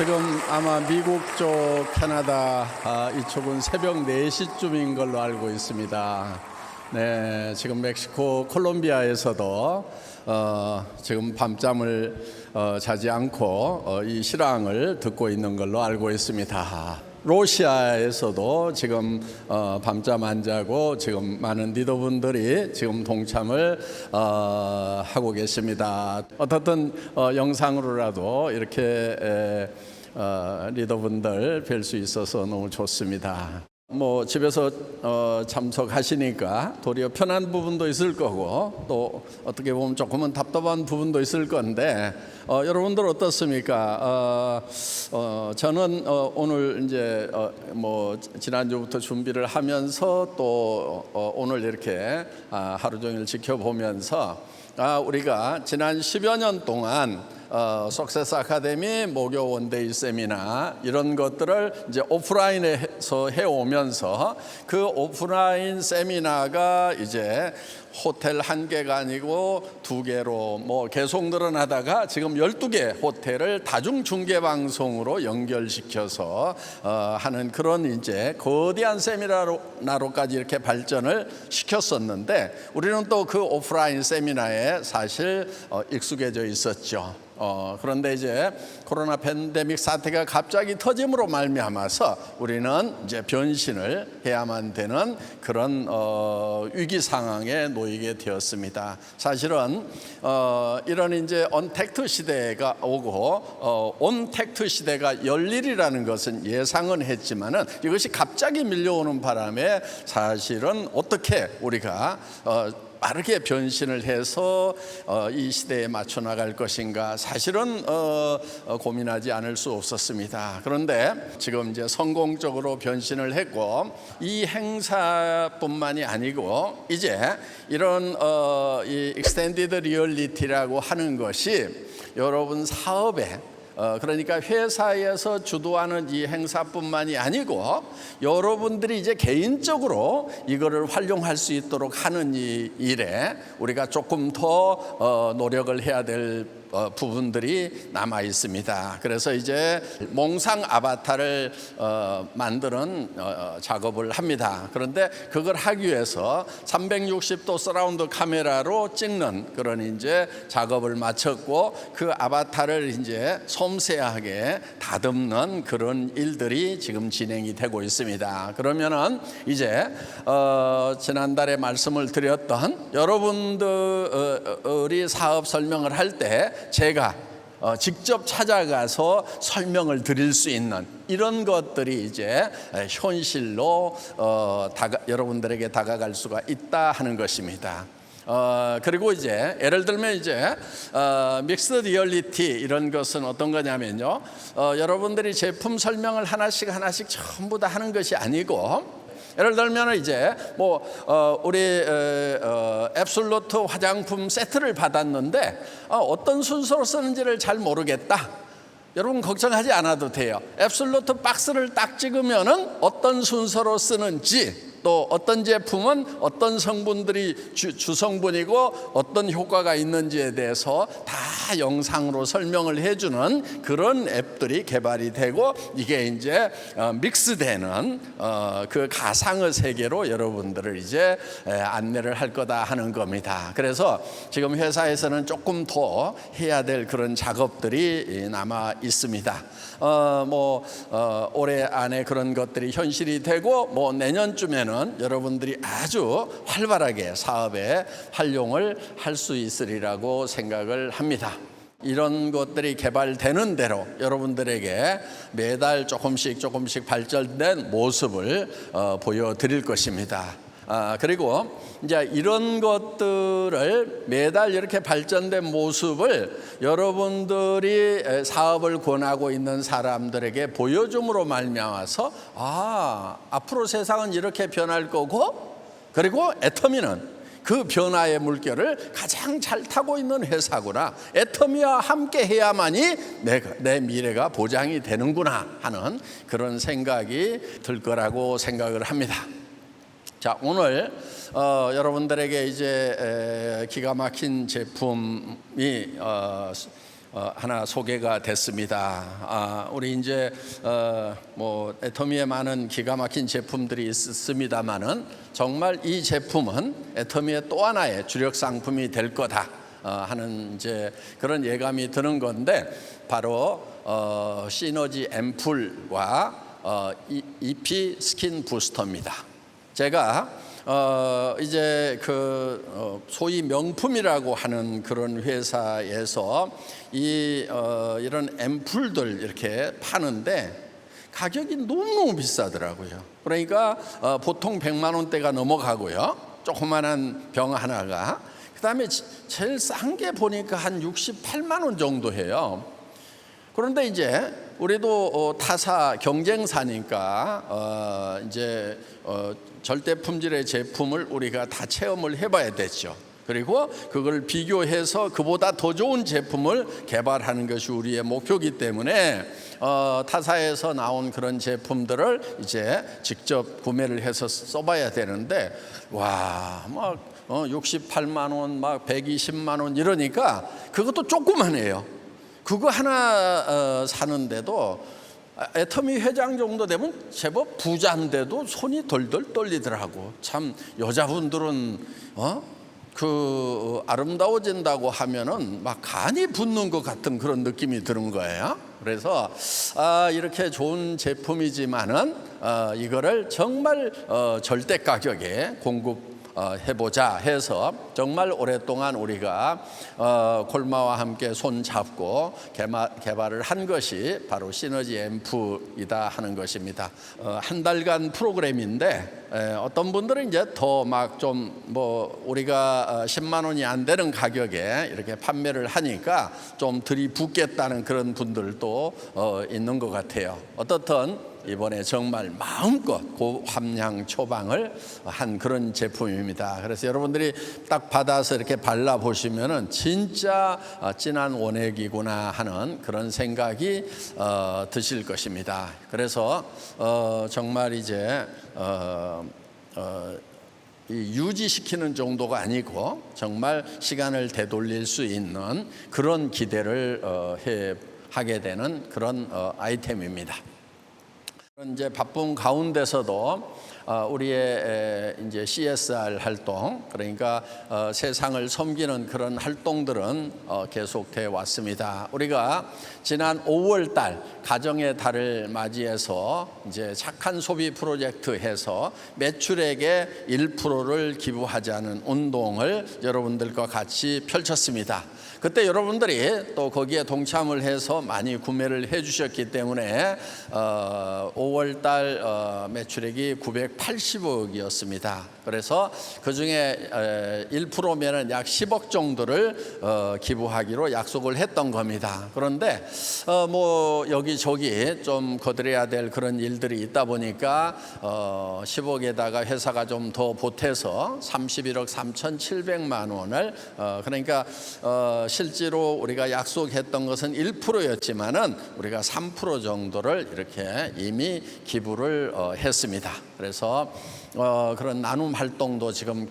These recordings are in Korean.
지금 아마 미국 쪽, 캐나다 이쪽은 새벽 4시쯤인 걸로 알고 있습니다. 네, 지금 멕시코 콜롬비아에서도 지금 밤잠을 자지 않고 이 실황을 듣고 있는 걸로 알고 있습니다. 러시아에서도 지금 밤잠 안 자고 지금 많은 리더분들이 지금 동참을 하고 계십니다. 어떻든 영상으로라도 이렇게 리더분들 뵐 수 있어서 너무 좋습니다. 뭐 집에서 참석하시니까 도리어 편한 부분도 있을 거고 또 어떻게 보면 조금은 답답한 부분도 있을 건데 여러분들 어떻습니까? 저는 오늘 이제 뭐 지난주부터 준비를 하면서 또 오늘 이렇게 하루 종일 지켜보면서 우리가 지난 10여 년 동안 석세스 아카데미 목요 원데이 세미나 이런 것들을 이제 오프라인에서 해오면서 그 오프라인 세미나가 이제 호텔 1개가 아니고 2개로 뭐 계속 늘어나다가 지금 12개 호텔을 다중 중계 방송으로 연결시켜서 하는 그런 이제 거대한 세미나로까지 이렇게 발전을 시켰었는데 우리는 또 그 오프라인 세미나에 사실 익숙해져 있었죠. 그런데 이제 코로나 팬데믹 사태가 갑자기 터짐으로 말미암아서 우리는 이제 변신을 해야만 되는 그런 위기 상황에 놓이게 되었습니다. 사실은 이런 이제 언택트 시대가 오고 온택트 시대가 열리리라는 것은 예상은 했지만은 이것이 갑자기 밀려오는 바람에 사실은 어떻게 우리가 빠르게 변신을 해서 이 시대에 맞춰 나갈 것인가 사실은 고민하지 않을 수 없었습니다. 그런데 지금 이제 성공적으로 변신을 했고 이 행사뿐만이 아니고 이제 이런 이 익스텐디드 리얼리티라고 하는 것이 여러분 사업에 그러니까 회사에서 주도하는 이 행사뿐만이 아니고 여러분들이 이제 개인적으로 이거를 활용할 수 있도록 하는 이 일에 우리가 조금 더 노력을 해야 될 부분들이 남아 있습니다. 그래서 이제 몽상 아바타를 만드는 작업을 합니다. 그런데 그걸 하기 위해서 360도 서라운드 카메라로 찍는 그런 이제 작업을 마쳤고 그 아바타를 이제 섬세하게 다듬는 그런 일들이 지금 진행이 되고 있습니다. 그러면은 이제 지난달에 말씀을 드렸던 여러분들이 사업 설명을 할 때 제가 직접 찾아가서 설명을 드릴 수 있는 이런 것들이 이제 현실로 여러분들에게 다가갈 수가 있다 하는 것입니다. 그리고 이제 예를 들면 이제 믹스드 리얼리티 이런 것은 어떤 거냐면요, 여러분들이 제품 설명을 하나씩 전부 다 하는 것이 아니고 예를 들면 이제 뭐 우리 앱솔루트 화장품 세트를 받았는데 어떤 순서로 쓰는지를 잘 모르겠다. 여러분 걱정하지 않아도 돼요. 앱솔루트 박스를 딱 찍으면은 어떤 순서로 쓰는지 또 어떤 제품은 어떤 성분들이 주성분이고 어떤 효과가 있는지에 대해서 다 영상으로 설명을 해주는 그런 앱들이 개발이 되고 이게 이제 믹스되는 그 가상의 세계로 여러분들을 이제 안내를 할 거다 하는 겁니다. 그래서 지금 회사에서는 조금 더 해야 될 그런 작업들이 남아 있습니다. 올해 안에 그런 것들이 현실이 되고 뭐 내년쯤에는 여러분들이 아주 활발하게 사업에 활용을 할 수 있으리라고 생각을 합니다. 이런 것들이 개발되는 대로 여러분들에게 매달 조금씩 발전된 모습을 보여드릴 것입니다. 그리고 이제 이런 것들을 매달 이렇게 발전된 모습을 여러분들이 사업을 권하고 있는 사람들에게 보여줌으로 말미암아서 앞으로 세상은 이렇게 변할 거고 그리고 애터미는 그 변화의 물결을 가장 잘 타고 있는 회사구나. 애터미와 함께 해야만이 내 미래가 보장이 되는구나 하는 그런 생각이 들 거라고 생각을 합니다. 자, 오늘 여러분들에게 이제 기가 막힌 제품이 하나 소개가 됐습니다. 우리 이제 뭐 애터미에 많은 기가 막힌 제품들이 있습니다만은 정말 이 제품은 애터미의 또 하나의 주력 상품이 될 거다 하는 이제 그런 예감이 드는 건데, 바로 시너지 앰플과 EP 스킨 부스터입니다. 제가 이제 소위 명품이라고 하는 그런 회사에서 이런 앰플들 이렇게 파는데 가격이 너무너무 비싸더라고요. 그러니까 보통 100만 원대가 넘어가고요, 조그만한 병 하나가. 그다음에 제일 싼 게 보니까 한 68만 원 정도 해요. 그런데 이제 우리도 타사 경쟁사니까 이제 절대 품질의 제품을 우리가 다 체험을 해봐야 되죠. 그리고 그걸 비교해서 그보다 더 좋은 제품을 개발하는 것이 우리의 목표이기 때문에 타사에서 나온 그런 제품들을 이제 직접 구매를 해서 써봐야 되는데, 와, 막 68만 원, 막 120만 원 이러니까 그것도 조그만해요. 그거 하나 사는데도 애터미 회장 정도 되면 제법 부자인데도 손이 덜덜 떨리더라고. 참 여자분들은 아름다워진다고 하면은 막 간이 붓는 것 같은 그런 느낌이 드는 거예요. 그래서 이렇게 좋은 제품이지만은 이거를 정말 절대 가격에 해보자 해서 정말 오랫동안 우리가 콜마와 함께 손 잡고 개발을 한 것이 바로 시너지 앰프이다 하는 것입니다. 한 달간 프로그램인데 어떤 분들은 이제 더 막 좀 뭐 우리가 10만 원이 안 되는 가격에 이렇게 판매를 하니까 좀 들이붓겠다는 그런 분들도 있는 것 같아요. 어떻든 이번에 정말 마음껏 고함량 처방을 한 그런 제품입니다. 그래서 여러분들이 딱 받아서 이렇게 발라보시면은 진짜 진한 원액이구나 하는 그런 생각이 드실 것입니다. 그래서 정말 이제 유지시키는 정도가 아니고 정말 시간을 되돌릴 수 있는 그런 기대를 하게 되는 그런 아이템입니다. 이제 바쁜 가운데서도 우리의 이제 CSR 활동, 그러니까 세상을 섬기는 그런 활동들은 계속돼 왔습니다. 우리가 지난 5월 달 가정의 달을 맞이해서 이제 착한 소비 프로젝트 해서 매출액의 1%를 기부하자는 운동을 여러분들과 같이 펼쳤습니다. 그때 여러분들이 또 거기에 동참을 해서 많이 구매를 해 주셨기 때문에 5월 달 매출액이 980억이었습니다. 그래서 그중에 1%면은 약 10억 정도를 기부하기로 약속을 했던 겁니다. 그런데 뭐 여기저기 좀 거들여야 될 그런 일들이 있다 보니까 10억에다가 회사가 좀 더 보태서 31억 3,700만 원을 그러니까 실제로 우리가 약속했던 것은 1%였지만은 우리가 3% 정도를 이렇게 이미 기부를 했습니다. 그래서 그런 나눔 활동도 지금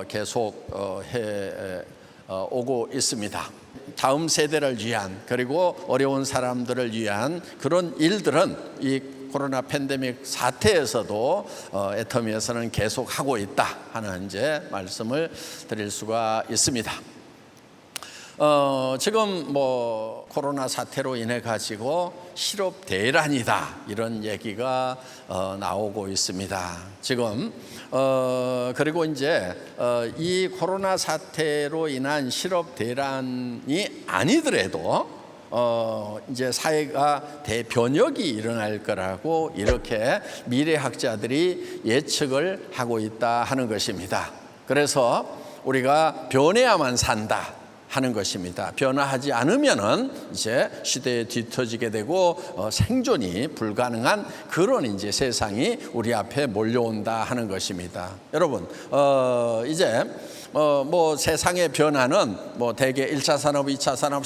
계속 해 오고 있습니다. 다음 세대를 위한, 그리고 어려운 사람들을 위한 그런 일들은 이 코로나 팬데믹 사태에서도 애터미에서는 계속 하고 있다 하는 이제 말씀을 드릴 수가 있습니다. 지금 뭐 코로나 사태로 인해 가지고 실업 대란이다 이런 얘기가 나오고 있습니다. 지금 그리고 이제 이 코로나 사태로 인한 실업 대란이 아니더라도 이제 사회가 대변혁이 일어날 거라고 이렇게 미래학자들이 예측을 하고 있다 하는 것입니다. 그래서 우리가 변해야만 산다 하는 것입니다. 변화하지 않으면은 이제 시대에 뒤처지게 되고 생존이 불가능한 그런 이제 세상이 우리 앞에 몰려온다 하는 것입니다. 여러분, 이제 뭐 세상의 변화는 뭐 대개 1차 산업, 2차 산업,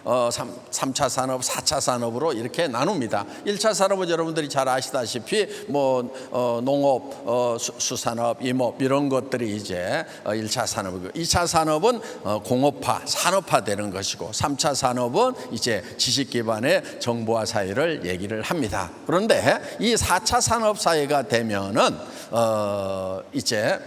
3차 산업, 4차 산업으로 이렇게 나눕니다. 1차 산업은 여러분들이 잘 아시다시피 농업, 수산업, 임업 이런 것들이 이제 1차 산업이고, 2차 산업은 공업화, 산업화되는 것이고, 3차 산업은 이제 지식 기반의 정보화 사회를 얘기를 합니다. 그런데 이 4차 산업 사회가 되면은 이제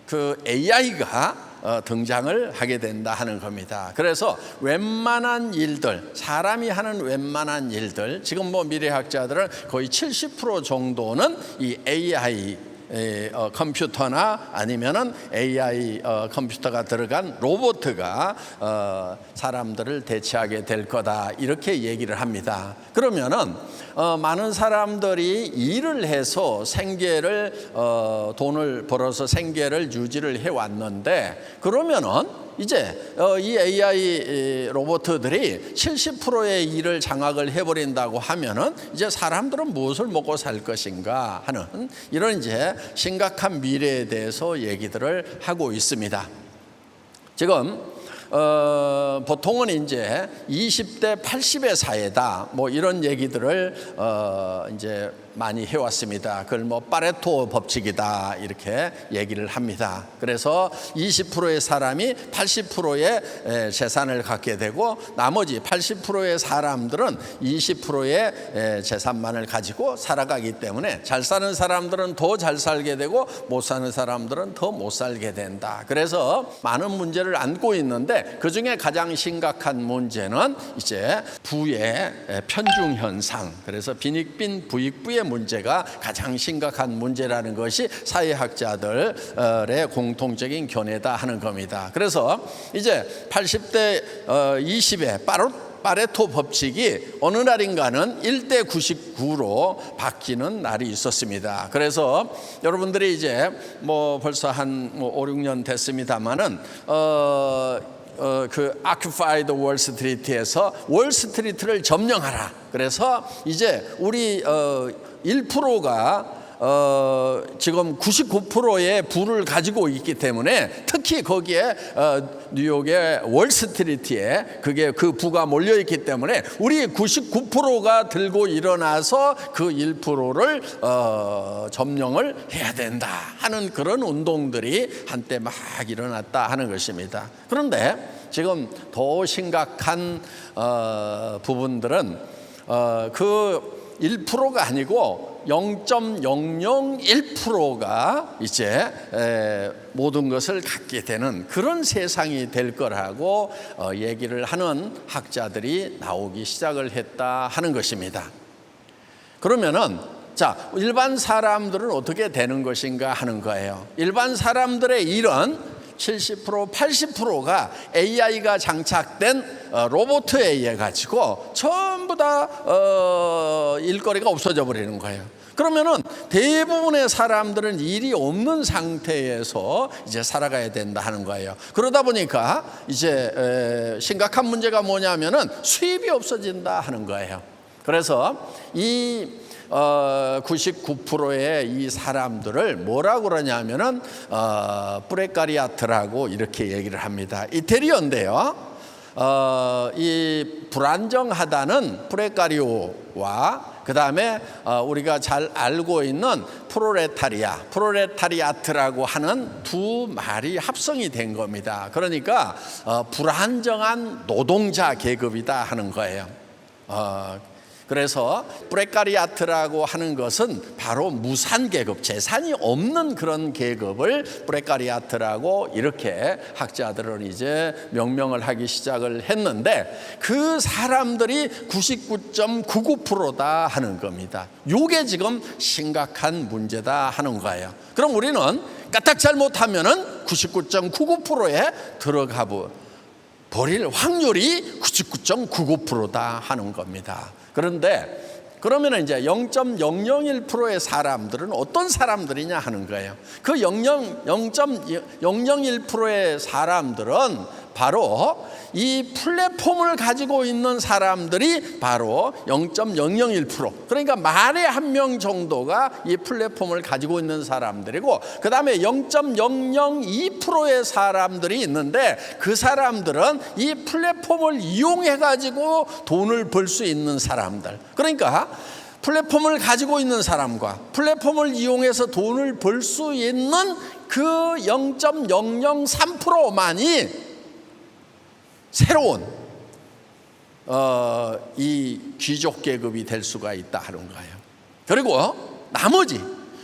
그 AI가 등장을 하게 된다 하는 겁니다. 그래서 웬만한 일들, 사람이 하는 웬만한 일들, 지금 미래학자들은 거의 70% 정도는 이 AI 컴퓨터나 아니면은 AI 컴퓨터가 들어간 로봇가 사람들을 대체하게 될 거다, 이렇게 얘기를 합니다. 그러면은 많은 사람들이 일을 해서 생계를 돈을 벌어서 생계를 유지를 해 왔는데, 그러면은 이제 이 AI 로봇들이 70%의 일을 장악을 해버린다고 하면은 이제 사람들은 무엇을 먹고 살 것인가 하는 이런 이제 심각한 미래에 대해서 얘기들을 하고 있습니다. 지금 보통은 이제 20대 80의 사회다, 이런 얘기들을 이제 많이 해왔습니다. 그걸 파레토 법칙이다, 이렇게 얘기를 합니다. 그래서 20%의 사람이 80%의 재산을 갖게 되고, 나머지 80%의 사람들은 20%의 재산만을 가지고 살아가기 때문에 잘 사는 사람들은 더 잘 살게 되고 못 사는 사람들은 더 못 살게 된다. 그래서 많은 문제를 안고 있는데, 그 중에 가장 심각한 문제는 이제 부의 편중 현상, 그래서 빈익빈 부익부의 문제가 가장 심각한 문제라는 것이 사회학자들의 공통적인 견해다 하는 겁니다. 그래서 이제 80대 20의 파레토 법칙이 어느 날인가는 1대 99로 바뀌는 날이 있었습니다. 그래서 여러분들이 이제 벌써 한 5, 6년 됐습니다만은 그 Occupied Wall Street에서 월스트리트를 점령하라. 그래서 이제 우리 1%가 지금 99%의 부를 가지고 있기 때문에, 특히 거기에 뉴욕의 월스트리트에 그 부가 몰려 있기 때문에 우리 99%가 들고 일어나서 그 1%를 점령을 해야 된다 하는 그런 운동들이 한때 막 일어났다 하는 것입니다. 그런데 지금 더 심각한 부분들은 그 1%가 아니고 0.001%가 이제 모든 것을 갖게 되는 그런 세상이 될 거라고 얘기를 하는 학자들이 나오기 시작을 했다 하는 것입니다. 그러면은 자, 일반 사람들은 어떻게 되는 것인가 하는 거예요. 일반 사람들의 일은 70%, 80%가 AI가 장착된 로봇에 의해 가지고 전부 다 일거리가 없어져 버리는 거예요. 그러면은 대부분의 사람들은 일이 없는 상태에서 이제 살아가야 된다 하는 거예요. 그러다 보니까 이제 심각한 문제가 뭐냐면은 수입이 없어진다 하는 거예요. 그래서 이 99%의 이 사람들을 뭐라고 그러냐면은 프레카리아트라고 이렇게 얘기를 합니다. 이태리어인데요. 이 불안정하다는 프레카리오와 그 다음에 우리가 잘 알고 있는 프로레타리아트라고 하는 두 말이 합성이 된 겁니다. 그러니까 불안정한 노동자 계급이다 하는 거예요. 그래서 프레카리아트라고 하는 것은 바로 무산 계급, 재산이 없는 그런 계급을 프레카리아트라고 이렇게 학자들은 이제 명명을 하기 시작을 했는데, 그 사람들이 99.99%다 하는 겁니다. 이게 지금 심각한 문제다 하는 거예요. 그럼 우리는 까딱 잘못하면은 99.99%에 들어가 버릴 확률이 99.99%다 하는 겁니다. 그런데 그러면 이제 0.001%의 사람들은 어떤 사람들이냐 하는 거예요. 그 0.001%의 사람들은 바로 이 플랫폼을 가지고 있는 사람들이 바로 0.001%, 그러니까 만에 한 명 정도가 이 플랫폼을 가지고 있는 사람들이고, 그 다음에 0.002%의 사람들이 있는데, 그 사람들은 이 플랫폼을 이용해 가지고 돈을 벌 수 있는 사람들. 그러니까 플랫폼을 가지고 있는 사람과 플랫폼을 이용해서 돈을 벌 수 있는 그 0.003%만이 새로운 이 귀족 계급이 될 수가 있다 하는 거예요. 그리고 나머지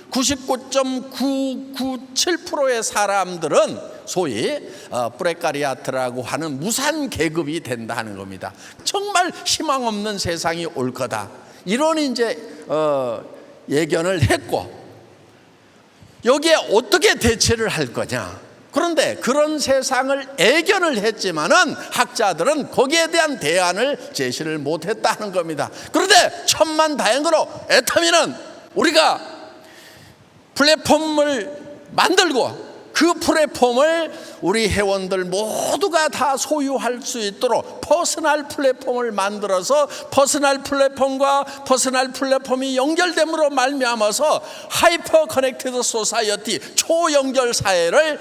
99.997%의 사람들은 소위 프레카리아트라고 하는 무산 계급이 된다 하는 겁니다. 정말 희망 없는 세상이 올 거다, 이런 이제 예견을 했고, 여기에 어떻게 대처를 할 거냐. 그런데 그런 세상을 예견을 했지만은 학자들은 거기에 대한 대안을 제시를 못했다는 겁니다. 그런데 천만다행으로 애터미는 우리가 플랫폼을 만들고 그 플랫폼을 우리 회원들 모두가 다 소유할 수 있도록 퍼스널 플랫폼을 만들어서 퍼스널 플랫폼과 퍼스널 플랫폼이 연결됨으로 말미암아서 하이퍼 커넥티드 소사이어티, 초연결 사회를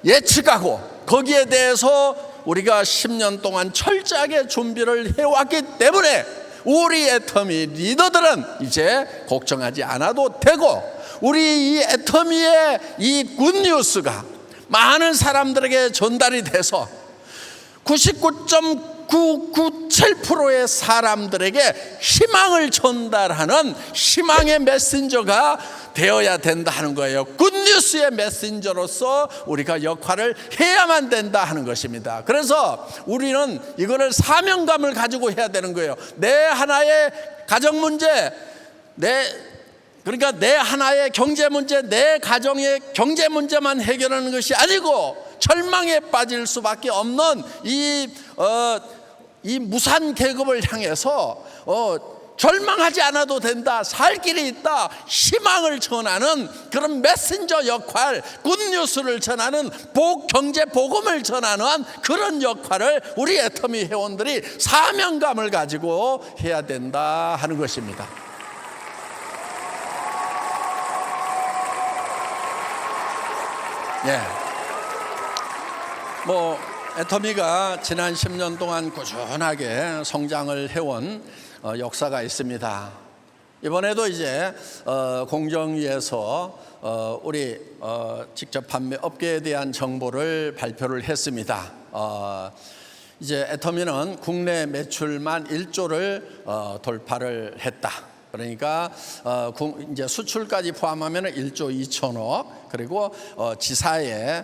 예측하고 거기에 대해서 우리가 10년 동안 철저하게 준비를 해왔기 때문에 우리 애터미 리더들은 이제 걱정하지 않아도 되고, 우리 이 애터미의 이 굿뉴스가 많은 사람들에게 전달이 돼서 99.997%의 사람들에게 희망을 전달하는 희망의 메신저가 되어야 된다 하는 거예요. 굿뉴스의 메신저로서 우리가 역할을 해야만 된다 하는 것입니다. 그래서 우리는 이거를 사명감을 가지고 해야 되는 거예요. 내 하나의 가정 문제, 그러니까 내 하나의 경제 문제, 내 가정의 경제 문제만 해결하는 것이 아니고 절망에 빠질 수밖에 없는 이 무산 계급을 향해서 절망하지 않아도 된다, 살 길이 있다, 희망을 전하는 그런 메신저 역할, 굿뉴스를 전하는 경제 복음을 전하는 그런 역할을 우리 애터미 회원들이 사명감을 가지고 해야 된다 하는 것입니다. 예. 애터미가 지난 10년 동안 꾸준하게 성장을 해온 역사가 있습니다. 이번에도 이제 공정위에서 우리 직접 판매 업계에 대한 정보를 발표를 했습니다. 이제 애터미는 국내 매출만 1조를 돌파를 했다. 그러니까 이제 수출까지 포함하면 1조 2천억, 그리고 지사의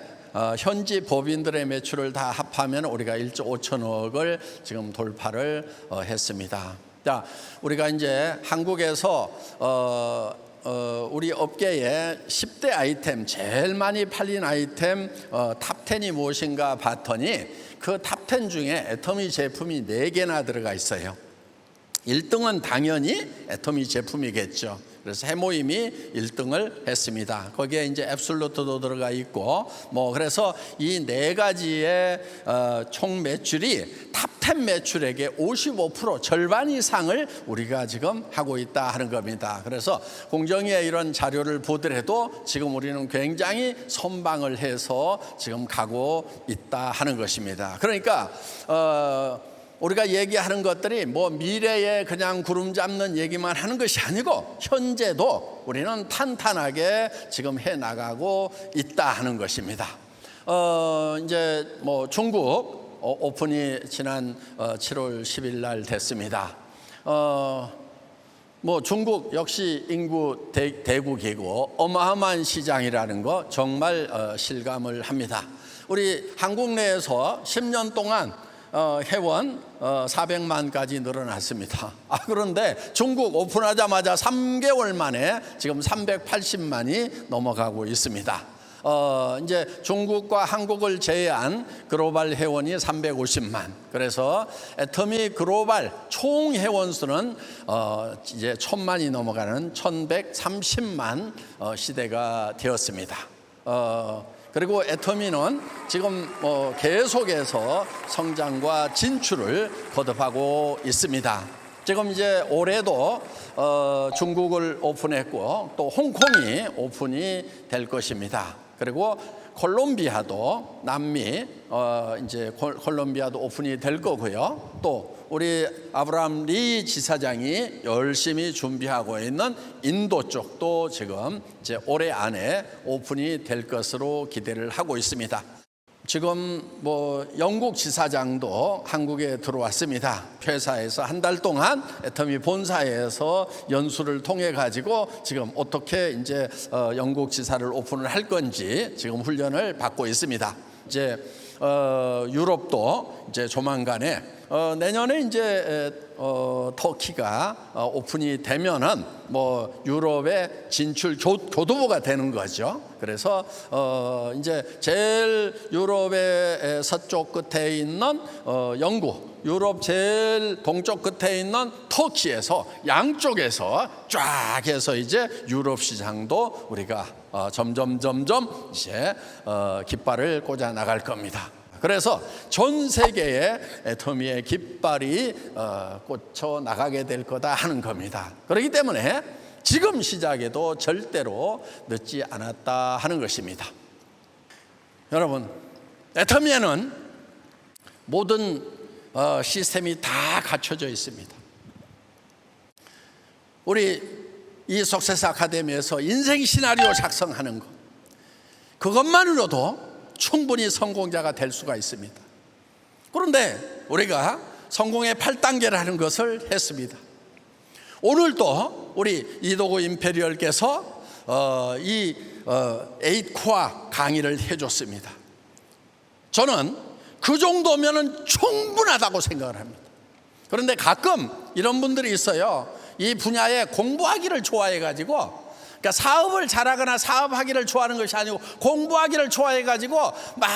현지 법인들의 매출을 다 합하면 우리가 1조 5천억을 지금 돌파를 했습니다. 자, 우리가 이제 한국에서 우리 업계의 10대 아이템, 제일 많이 팔린 아이템 탑10이 무엇인가 봤더니 그 탑10 중에 애터미 제품이 4개나 들어가 있어요. 1등은 당연히 애터미 제품이겠죠. 그래서 해모임이 1등을 했습니다. 거기에 이제 앱솔루트도 들어가 있고, 그래서 이 4가지의 총 매출이 탑10 매출액의 55%, 절반 이상을 우리가 지금 하고 있다 하는 겁니다. 그래서 공정위의 이런 자료를 보더라도 지금 우리는 굉장히 선방을 해서 지금 가고 있다 하는 것입니다. 그러니까 우리가 얘기하는 것들이 미래에 그냥 구름 잡는 얘기만 하는 것이 아니고 현재도 우리는 탄탄하게 지금 해 나가고 있다 하는 것입니다. 이제 중국 오픈이 지난 7월 10일 날 됐습니다. 중국 역시 인구 대국이고 어마어마한 시장이라는 거 정말 실감을 합니다. 우리 한국 내에서 10년 동안 회원 400만까지 늘어났습니다. 그런데 중국 오픈하자마자 3개월 만에 지금 380만이 넘어가고 있습니다. 이제 중국과 한국을 제외한 글로벌 회원이 350만. 그래서 애터미 글로벌 총 회원 수는 이제 1000만이 넘어가는 1130만 시대가 되었습니다. 그리고 애터미는 지금 계속해서 성장과 진출을 거듭하고 있습니다. 지금 이제 올해도 중국을 오픈했고 또 홍콩이 오픈이 될 것입니다. 그리고 콜롬비아도 남미 이제 콜롬비아도 오픈이 될 거고요. 또 우리 아브라함 리 지사장이 열심히 준비하고 있는 인도 쪽도 지금 이제 올해 안에 오픈이 될 것으로 기대를 하고 있습니다. 지금 영국 지사장도 한국에 들어왔습니다. 회사에서 한 달 동안 애터미 본사에서 연수를 통해 가지고 지금 어떻게 이제 영국 지사를 오픈을 할 건지 지금 훈련을 받고 있습니다. 이제 유럽도 이제 조만간에 내년에 이제 터키가 오픈이 되면은 유럽의 진출 교두보가 되는 거죠. 그래서 이제 제일 유럽의 서쪽 끝에 있는 영국, 유럽 제일 동쪽 끝에 있는 터키에서 양쪽에서 쫙 해서 이제 유럽 시장도 우리가 점점 이제 깃발을 꽂아 나갈 겁니다. 그래서 전 세계에 애터미의 깃발이 꽂혀 나가게 될 거다 하는 겁니다. 그렇기 때문에 지금 시작에도 절대로 늦지 않았다 하는 것입니다. 여러분, 애터미에는 모든 시스템이 다 갖춰져 있습니다. 우리 이 석세스 아카데미에서 인생 시나리오 작성하는 것, 그것만으로도 충분히 성공자가 될 수가 있습니다. 그런데 우리가 성공의 8단계를 하는 것을 했습니다. 오늘도 우리 이도구 임페리얼께서 이 8코어 강의를 해줬습니다. 저는 그 정도면 충분하다고 생각을 합니다. 그런데 가끔 이런 분들이 있어요. 이 분야에 공부하기를 좋아해가지고, 그러니까 사업을 잘하거나 사업하기를 좋아하는 것이 아니고 공부하기를 좋아해가지고 막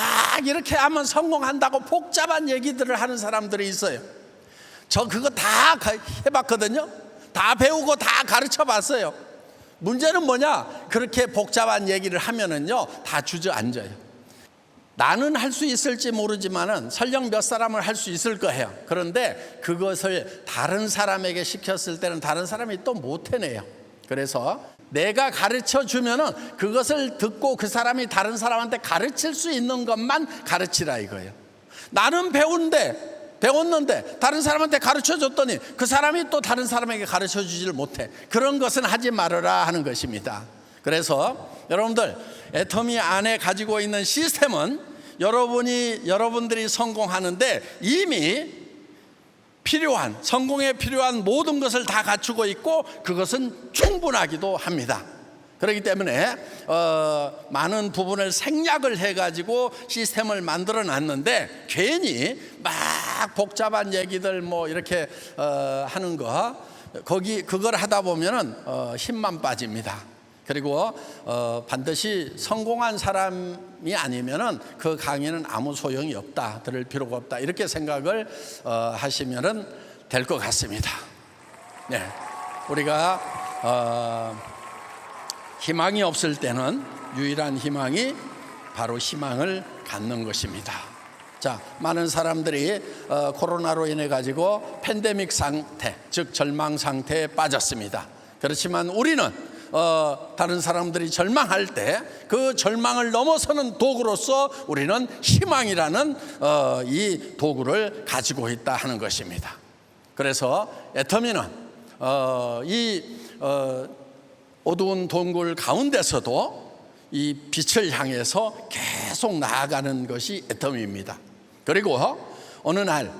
이렇게 하면 성공한다고 복잡한 얘기들을 하는 사람들이 있어요. 저 그거 다 해봤거든요. 다 배우고 다 가르쳐 봤어요. 문제는 뭐냐? 그렇게 복잡한 얘기를 하면은요, 다 주저앉아요. 나는 할 수 있을지 모르지만은 설령 몇 사람을 할 수 있을 거예요. 그런데 그것을 다른 사람에게 시켰을 때는 다른 사람이 또 못 해내요. 그래서 내가 가르쳐 주면은 그것을 듣고 그 사람이 다른 사람한테 가르칠 수 있는 것만 가르치라 이거예요. 나는 배웠는데 다른 사람한테 가르쳐 줬더니 그 사람이 또 다른 사람에게 가르쳐 주지를 못해. 그런 것은 하지 말아라 하는 것입니다. 그래서 여러분들, 애터미 안에 가지고 있는 시스템은 여러분들이 성공하는데 이미 성공에 필요한 모든 것을 다 갖추고 있고 그것은 충분하기도 합니다. 그렇기 때문에 많은 부분을 생략을 해가지고 시스템을 만들어 놨는데 괜히 막 복잡한 얘기들 이렇게 하는 그걸 하다 보면은 힘만 빠집니다. 그리고 반드시 성공한 사람이 아니면은 그 강의는 아무 소용이 없다, 들을 필요가 없다, 이렇게 생각을 하시면은 될 것 같습니다. 네, 우리가 희망이 없을 때는 유일한 희망이 바로 희망을 갖는 것입니다. 자, 많은 사람들이 코로나로 인해 가지고 팬데믹 상태, 즉 절망 상태에 빠졌습니다. 그렇지만 우리는 다른 사람들이 절망할 때 그 절망을 넘어서는 도구로서 우리는 희망이라는 이 도구를 가지고 있다 하는 것입니다. 그래서 애터미는 이 어두운 동굴 가운데서도 이 빛을 향해서 계속 나아가는 것이 애터미입니다. 그리고 어느 날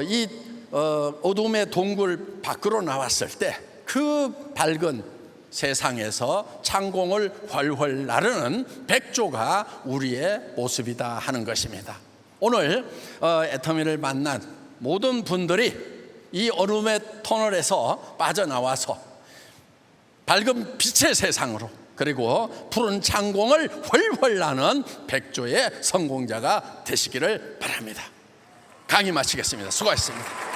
이 어둠의 동굴 밖으로 나왔을 때 그 밝은 세상에서 창공을 훨훨 나르는 백조가 우리의 모습이다 하는 것입니다. 오늘 애터미를 만난 모든 분들이 이 어둠의 터널에서 빠져나와서 밝은 빛의 세상으로, 그리고 푸른 창공을 훨훨 나는 백조의 성공자가 되시기를 바랍니다. 강의 마치겠습니다. 수고하셨습니다.